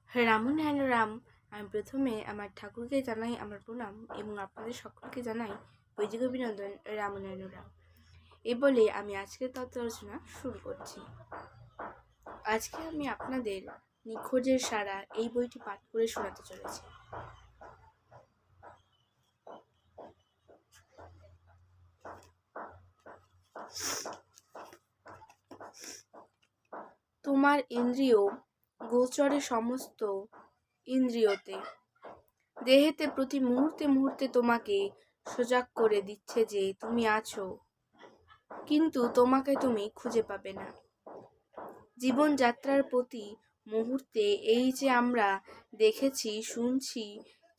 রাম রাম। আমি প্রথমে আমার ঠাকুরকে জানাই আমার প্রণাম এবং আপনাদের সকলকে জানাই বৈদিক অভিনন্দন। রাম। এই বলে আমি আজকের তত্ত্ব রচনা শুরু করছি। আজকে আমি আপনাদের নিখোঁজের সারা এই বইটি পাঠ করে শোনাতে চলেছি। তোমার ইন্দ্রিয় গোচরে সমস্ত ইন্দ্রিয়তে দেহেতে প্রতি মুহূর্তে মুহূর্তে তোমাকে সজাগ করে দিচ্ছে যে তুমি আছো, কিন্তু তোমাকে তুমি খুঁজে পাবে না। জীবনযাত্রার প্রতি মুহূর্তে এই যে আমরা দেখেছি শুনছি,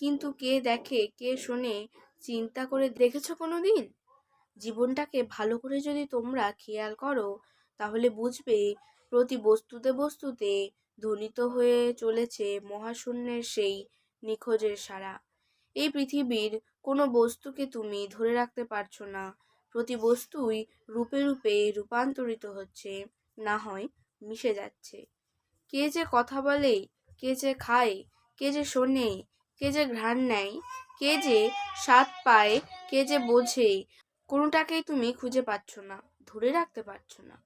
কিন্তু কে দেখে কে শোনে চিন্তা করে দেখেছো কোনোদিন? জীবনটাকে ভালো করে যদি তোমরা খেয়াল করো তাহলে বুঝবে প্রতি বস্তুতে বস্তুতে ধ্বনিত হয়ে চলেছে মহাশূন্যের সেই নিখোঁজের সাড়া। এই পৃথিবীর কোনো বস্তুকে তুমি ধরে রাখতে পারছো না। প্রতি বস্তুই রূপে রূপে রূপান্তরিত হচ্ছে, না হয় মিশে যাচ্ছে। কে যে কথা বলে, কে যে খায়, কে যে শোনে, কে যে ঘ্রাণ নেয়, কে যে স্বাদ পায়, কে যে বোঝে, কোনোটাকেই তুমি খুঁজে পাচ্ছ না, ধরে রাখতে পারছো না।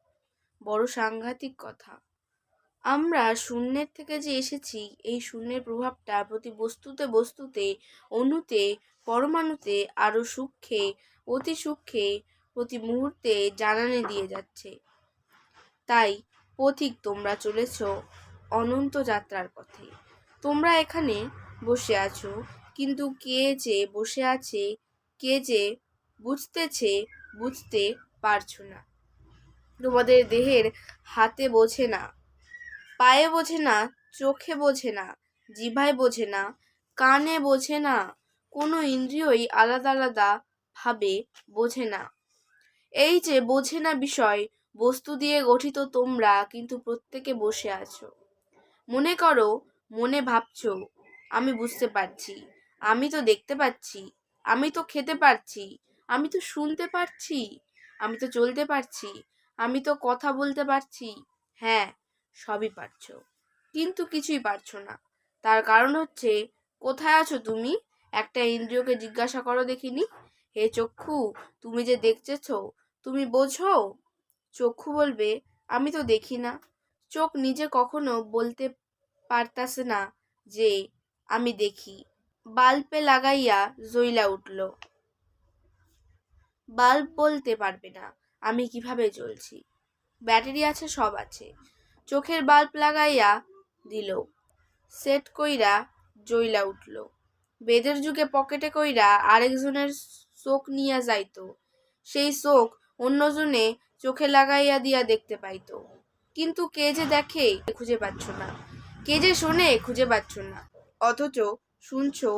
বড় সাংঘাতিক কথা। আমরা শূন্যের থেকে যে এসেছি, এই শূন্যের প্রভাবটা প্রতি বস্তুতে বস্তুতে, অণুতে, পরমাণুতে, আরো সূক্ষ্মে, অতি সূক্ষ্মে প্রতি মুহূর্তে জানানে দিয়ে যাচ্ছে। তাই পথিক তোমরা চলেছ অনন্ত যাত্রার পথে। তোমরা এখানে বসে আছো, কিন্তু কে যে বসে আছে, কে যে বুঝতেছে, বুঝতে পারছো না। তোমাদের দেহের হাতে বোঝে না, পায়ে বোঝে না, চোখে বোঝে না, জিভায় বোঝে না, কানে বোঝে না, কোনো ইন্দ্রিয়ই আলাদা আলাদা ভাবে বোঝে না। এই যে বোঝে না বিষয় বস্তু দিয়ে গঠিত তোমরা কিন্তু প্রত্যেকে বসে আছো। মনে করো, মনে ভাবছো আমি বুঝতে পারছি, আমি তো দেখতে পাচ্ছি, আমি তো খেতে পারছি, আমি তো শুনতে পারছি, আমি তো চলতে পারছি, আমি তো কথা বলতে পারছি। হ্যাঁ, সবই পারছো, কিন্তু কিছুই পারছো না। তার কারণ হচ্ছে, কোথায় আছো তুমি? একটা ইন্দ্রিয়কে জিজ্ঞাসা করো দেখিনি। হে চক্ষু, তুমি যে দেখতেছো, তুমি বোঝো? চক্ষু বলবে, আমি তো দেখি না। চোখ নিজে কখনো বলতে পারতাছে না যে আমি দেখি। বাল্বে লাগাইয়া জ্বইলা উঠল, বাল্ব বলতে পারবে না আমি কিভাবে জ্বলছি। ব্যাটারি আছে, সব আছে, চোখের বাল্ব লাগাইয়া দিল, সেট কইরা জ্বইলা উঠল। বেদের যুগে পকেটে কইরা আরেকজনের চোখ নিয়া যাইতো, সেই চোখ অন্যজনে চোখে লাগাইয়া দিয়া দেখতে পাইতো। কিন্তু কে যে দেখে খুঁজে পাচ্ছ না, কে যে শোনে খুঁজে পাচ্ছ না। অথচ শুনছো,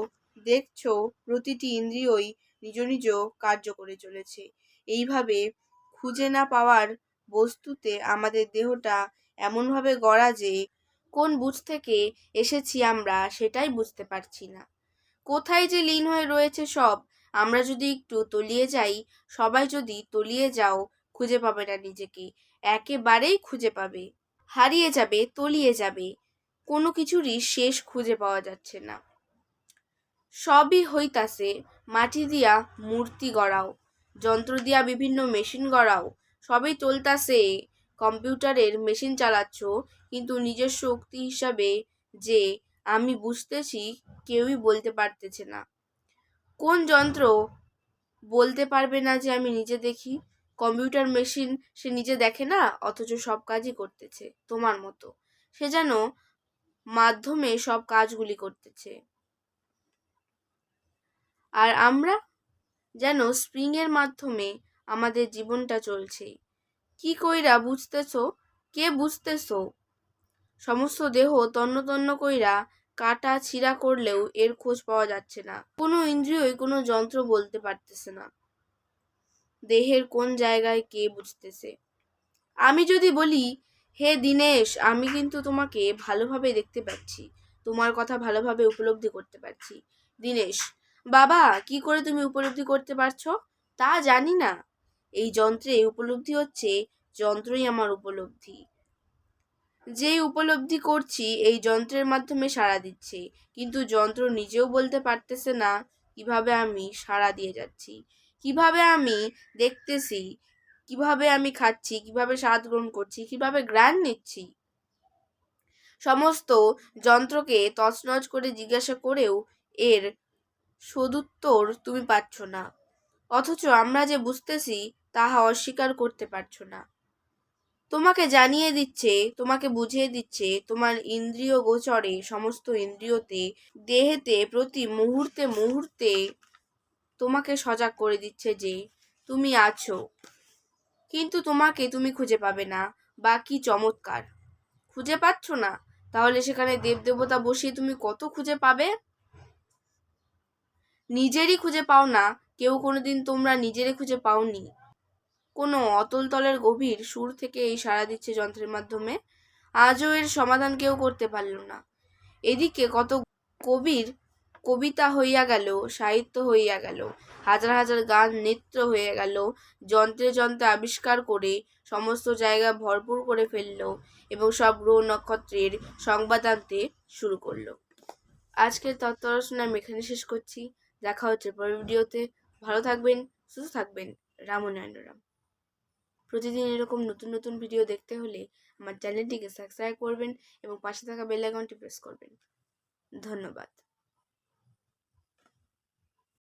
দেখছো, প্রতিটি ইন্দ্রিয়ই নিজ নিজ কার্য করে চলেছে। এইভাবে খুঁজে না পাওয়ার বস্তুতে আমাদের দেহটা এমনভাবে গড়া যে কোন বুঝ থেকে এসেছি আমরা সেটাই বুঝতে পারছি না। কোথায় যে লীন হয়ে রয়েছে সব, আমরা যদি একটু তলিয়ে যাই, সবাই যদি তলিয়ে যাও, খুঁজে পাবে না নিজেকে, একেবারেই খুঁজে পাবে, হারিয়ে যাবে, তলিয়ে যাবে, কোনো কিছুরই শেষ খুঁজে পাওয়া যাচ্ছে না। সবই হইতাছে মাটি দিয়া মূর্তি গড়াও, যন্ত্র দিয়া বিভিন্ন মেশিন গড়াও, সবই চলতাছে কম্পিউটারের মেশিন চালাচ্ছ, কিন্তু নিজের শক্তি হিসাবে যে আমি বুঝতেছি কেউই বলতে পারতেছে না। কোন যন্ত্র বলতে পারবে না যে আমি নিজে দেখি? কম্পিউটার মেশিন সে নিজে দেখে না, অথচ সব কাজই করতেছে তোমার মতো। সে যেন মাধ্যমে সব কাজগুলি করতেছে, আর আমরা যেন স্প্রিং এর মাধ্যমে আমাদের জীবনটা চলছে। কি কইরা বুঝতেছো? কে বুঝতেছো? সমস্ত দেহ তন্ন তন্ন কইরা কাটা ছিঁড়া করলেও এর খোঁজ পাওয়া যাচ্ছে না। কোনো ইন্দ্রিয়ই কোনো যন্ত্র বলতে পারতেছে না দেহের কোন জায়গায় কে বুঝতেছে। আমি যদি বলি, হে দিনেশ, আমি কিন্তু তোমাকে ভালোভাবে দেখতে পাচ্ছি, তোমার কথা ভালোভাবে উপলব্ধি করতে পারছি। দিনেশ, বাবা, কি করে তুমি উপলব্ধি করতে পারছো? তা জানি না, এই যন্ত্রে উপলব্ধি হচ্ছে, যন্ত্রই আমার উপলব্ধি। যেই উপলব্ধি করছি এই যন্ত্রের মাধ্যমে সাড়া দিচ্ছে, কিন্তু যন্ত্র নিজেও বলতে পারতেছে না কিভাবে আমি সাড়া দিয়ে যাচ্ছি, কিভাবে আমি দেখতেছি, কিভাবে আমি খাচ্ছি, কিভাবে স্বাদ গ্রহণ করছি, কিভাবে ঘ্রাণ নিচ্ছি। সমস্ত যন্ত্রকে তছনছ করে জিজ্ঞাসা করেও এর সদুত্তর তুমি পাচ্ছ না, অথচ আমরা যে বুঝতেছি তাহা অস্বীকার করতে পারছো না। তোমাকে জানিয়ে দিচ্ছে, তোমাকে বুঝিয়ে দিচ্ছে, তোমার ইন্দ্রিয় গোচরে, সমস্ত ইন্দ্রিয়তে, দেহেতে, প্রতি মুহূর্তে মুহূর্তে তোমাকে সজাগ করে দিচ্ছে যে তুমি আছো, কিন্তু তোমাকে তুমি খুঁজে পাবে না। বা কি চমৎকার! খুঁজে পাচ্ছ না? তাহলে সেখানে দেবদেবতা বসিয়ে তুমি কত খুঁজে পাবে? নিজেরই খুঁজে পাও না, কেউ কোনোদিন তোমরা নিজেরে খুঁজে পাওনি। কোনো অতল তলের গভীর সুর থেকে এই সাড়া দিচ্ছে যন্ত্রের মাধ্যমে, আজও এর সমাধান কেউ করতে পারল না। এদিকে কত কবির কবিতা হইয়া গেল, সাহিত্য হইয়া গেল, হাজার হাজার গান নৃত্য হয়ে গেল, যন্ত্রে যন্ত্রে আবিষ্কার করে সমস্ত জায়গা ভরপুর করে ফেলল এবং সব গ্রহ নক্ষত্রের সংবাদ আনতে শুরু করলো। আজকের তত্ত্ব আলোচনা আমি এখানে শেষ করছি। দেখা হচ্ছে পরের ভিডিওতে। ভালো থাকবেন, সুস্থ থাকবেন। রামনারায়ণ রাম। প্রতিদিন এরকম নতুন নতুন ভিডিও দেখতে হলে আমার চ্যানেলটিকে সাবস্ক্রাইব করবেন এবং পাশে থাকা বেল আইকনটি প্রেস করবেন। ধন্যবাদ।